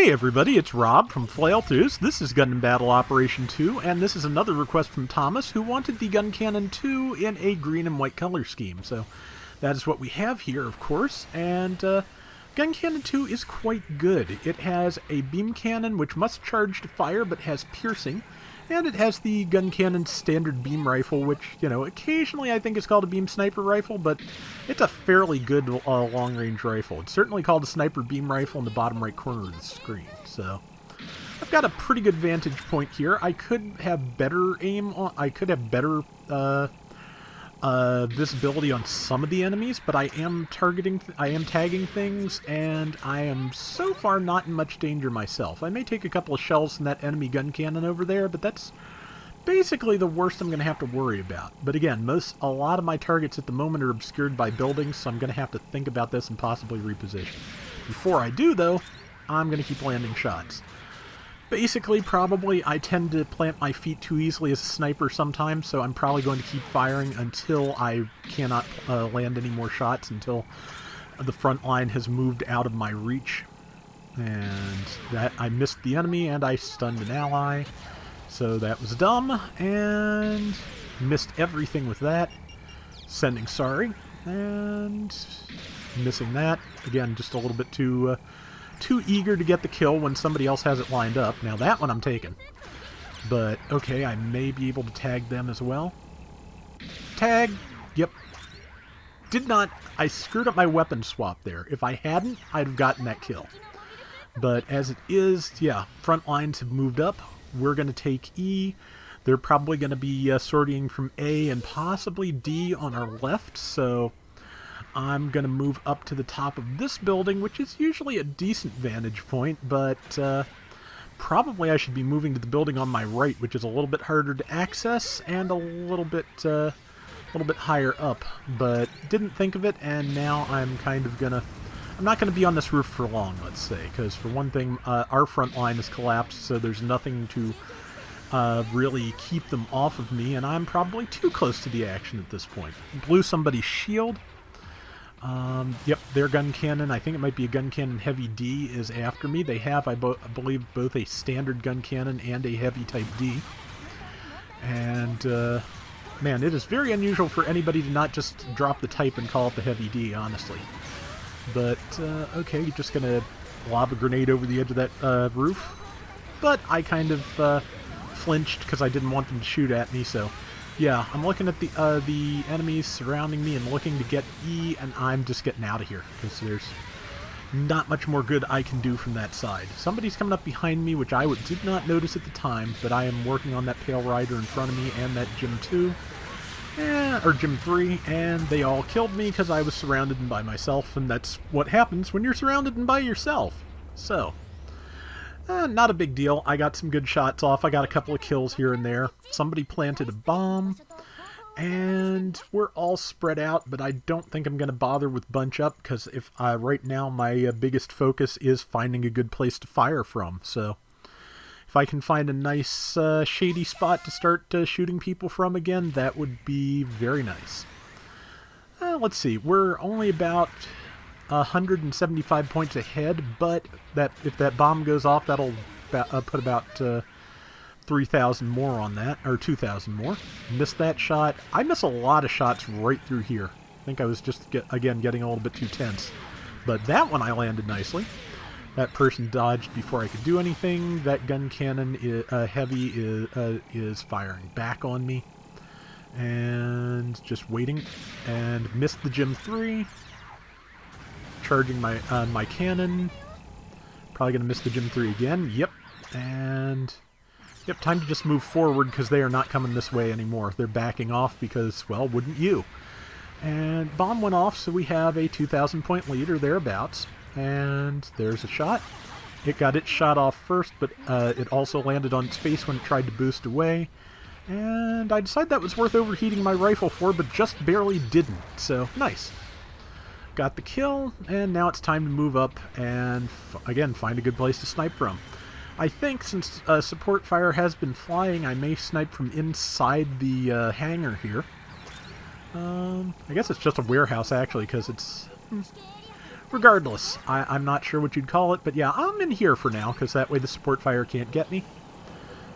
Hey everybody, it's Rob from Flailthroughs. This is Gundam Battle Operation 2, and this is another request from Thomas, who wanted the Guncannon 2 in a green and white color scheme. So that is what we have here, of course, and Guncannon 2 is quite good. It has a beam cannon, which must charge to fire, but has piercing, and it has the Guncannon standard beam rifle, which, you know, occasionally I think is called a beam sniper rifle, but it's a fairly good long-range rifle. It's certainly called a sniper beam rifle in the bottom right corner of the screen, so I've got a pretty good vantage point here. I could have better aim on, I could have better visibility on some of the enemies, but I am tagging things, and I am so far not in much danger myself. I may take a couple of shells from that enemy gun cannon over there, but that's basically the worst I'm going to have to worry about. But again, a lot of my targets at the moment are obscured by buildings, so I'm going to have to think about this and possibly reposition. Before I do, though, I'm going to keep landing shots. Basically, probably, I tend to plant my feet too easily as a sniper sometimes, so I'm probably going to keep firing until I cannot land any more shots, until the front line has moved out of my reach. And that, I missed the enemy, and I stunned an ally, so that was dumb, and missed everything with that. Sending sorry, and missing that. Again, just a little bit too eager to get the kill when somebody else has it lined up. Now that one I'm taking. But, okay, I may be able to tag them as well. Tag! Yep. Did not... I screwed up my weapon swap there. If I hadn't, I'd have gotten that kill. But as it is, yeah, front lines have moved up. We're going to take E. They're probably going to be sorting from A and possibly D on our left, so I'm going to move up to the top of this building, which is usually a decent vantage point, but probably I should be moving to the building on my right, which is a little bit harder to access and a little bit higher up. But didn't think of it, and now I'm kind of gonna... I'm not going to be on this roof for long, let's say, because for one thing, our front line has collapsed, so there's nothing to really keep them off of me, and I'm probably too close to the action at this point. Blew somebody's shield. Yep, their gun cannon, I think it might be a gun cannon heavy D, is after me. They have, I believe, both a standard gun cannon and a heavy type D. And, man, it is very unusual for anybody to not just drop the type and call it the heavy D, honestly. But, okay, you're just gonna lob a grenade over the edge of that roof. But I kind of flinched because I didn't want them to shoot at me, so... Yeah, I'm looking at the enemies surrounding me and looking to get E, and I'm just getting out of here, because there's not much more good I can do from that side. Somebody's coming up behind me, which did not notice at the time, but I am working on that Pale Rider in front of me and that Gym 2, or Gym 3, and they all killed me because I was surrounded and by myself, and that's what happens when you're surrounded and by yourself. So... not a big deal. I got some good shots off. I got a couple of kills here and there. Somebody planted a bomb. And we're all spread out, but I don't think I'm going to bother with bunch up, because right now my biggest focus is finding a good place to fire from. So if I can find a nice shady spot to start shooting people from again, that would be very nice. Let's see. We're only about 175 points ahead, but if that bomb goes off, that'll put about 3,000 more on that, or 2,000 more. Missed that shot. I miss a lot of shots right through here. I think I was just, again, getting a little bit too tense. But that one I landed nicely. That person dodged before I could do anything. That gun cannon heavy is firing back on me. And just waiting. And missed the Gym 3. Charging my cannon. Probably going to miss the Gym 3 again. Yep. And... Yep, time to just move forward because they are not coming this way anymore. They're backing off because, well, wouldn't you? And bomb went off, so we have a 2,000 point lead or thereabouts. And there's a shot. It got its shot off first, but it also landed on its face when it tried to boost away. And I decided that was worth overheating my rifle for, but just barely didn't. So, nice. Got the kill, and now it's time to move up and, again, find a good place to snipe from. I think since support fire has been flying, I may snipe from inside the hangar here. I guess it's just a warehouse, actually, because it's Regardless, I'm not sure what you'd call it, but yeah, I'm in here for now, because that way the support fire can't get me.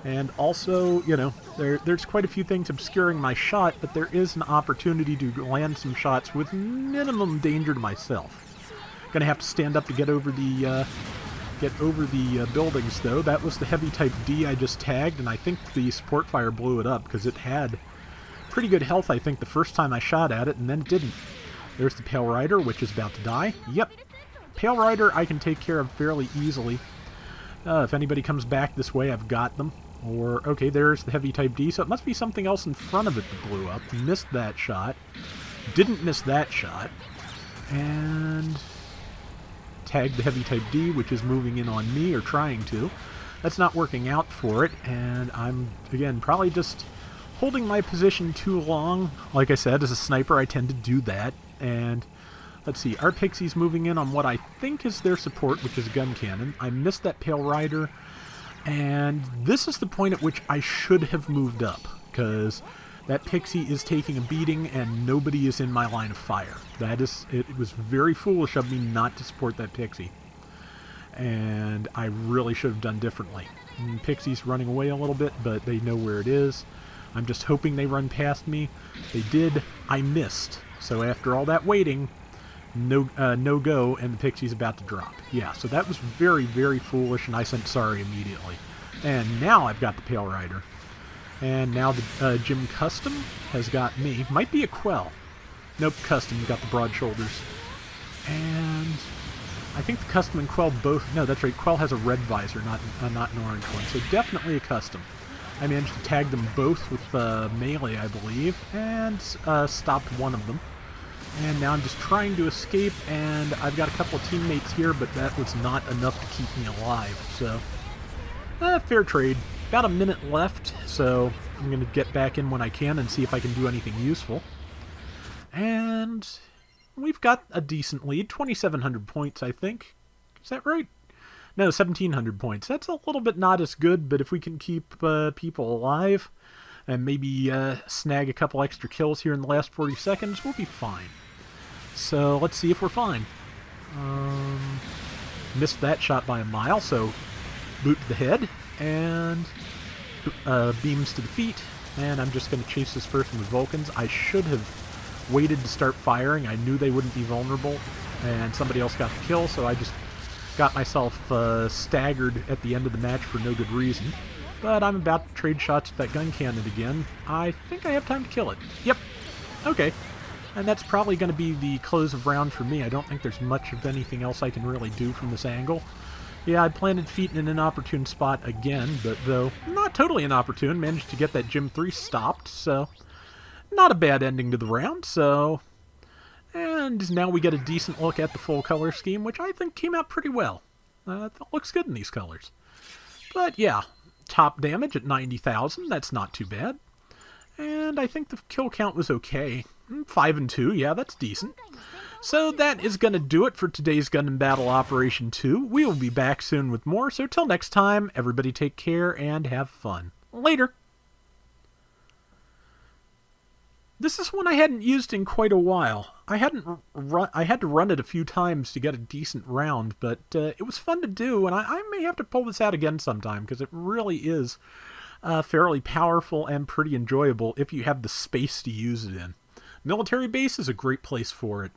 And also, you know, there's quite a few things obscuring my shot, but there is an opportunity to land some shots with minimum danger to myself. Gonna have to stand up to get over the buildings, though. That was the heavy type D I just tagged, and I think the support fire blew it up, because it had pretty good health, I think, the first time I shot at it, and then it didn't. There's the Pale Rider, which is about to die. Yep. Pale Rider I can take care of fairly easily. If anybody comes back this way, I've got them. Or, okay, there's the heavy type D, so it must be something else in front of it that blew up. Missed that shot. Didn't miss that shot. And tagged the heavy type D, which is moving in on me, or trying to. That's not working out for it, and I'm, again, probably just holding my position too long. Like I said, as a sniper, I tend to do that. And let's see, our Pixie's moving in on what I think is their support, which is a Guncannon. I missed that Pale Rider, and this is the point at which I should have moved up, because that Pixie is taking a beating and nobody is in my line of fire. It was very foolish of me not to support that Pixie, and I really should have done differently. And Pixie's running away a little bit, but they know where it is. I'm just hoping they run past me. They did. I missed. So after all that waiting, no go, and the Pixie's about to drop. Yeah, so that was very, very foolish, and I sent sorry immediately. And now I've got the Pale Rider. And now the Jim Custom has got me. Might be a Quell. Nope, Custom got the broad shoulders. And I think the Custom and Quell both... No, that's right, Quell has a red visor, not an orange one. So definitely a Custom. I managed to tag them both with melee, I believe, and stopped one of them. And now I'm just trying to escape, and I've got a couple of teammates here, but that was not enough to keep me alive. So, fair trade. About a minute left, so I'm going to get back in when I can and see if I can do anything useful. And we've got a decent lead, 2,700 points, I think. Is that right? No, 1,700 points. That's a little bit not as good, but if we can keep people alive and maybe snag a couple extra kills here in the last 40 seconds, we'll be fine. So let's see if we're fine. Missed that shot by a mile, so boot to the head, and beams to the feet, and I'm just going to chase this person with Vulcans. I should have waited to start firing. I knew they wouldn't be vulnerable, and somebody else got the kill, so I just got myself staggered at the end of the match for no good reason. But I'm about to trade shots with that Guncannon again. I think I have time to kill it. Yep. Okay. And that's probably going to be the close of round for me. I don't think there's much of anything else I can really do from this angle. Yeah, I planted feet in an inopportune spot again, but though not totally inopportune, managed to get that Gym 3 stopped, so not a bad ending to the round, so... And now we get a decent look at the full color scheme, which I think came out pretty well. It looks good in these colors. But yeah, top damage at 90,000, that's not too bad. And I think the kill count was okay. 5 and 2, yeah, that's decent. So that is going to do it for today's Gundam Battle Operation 2. We will be back soon with more, so till next time, everybody take care and have fun. Later! This is one I hadn't used in quite a while. I had to run it a few times to get a decent round, but it was fun to do, and I may have to pull this out again sometime, because it really is fairly powerful and pretty enjoyable if you have the space to use it in. Military base is a great place for it.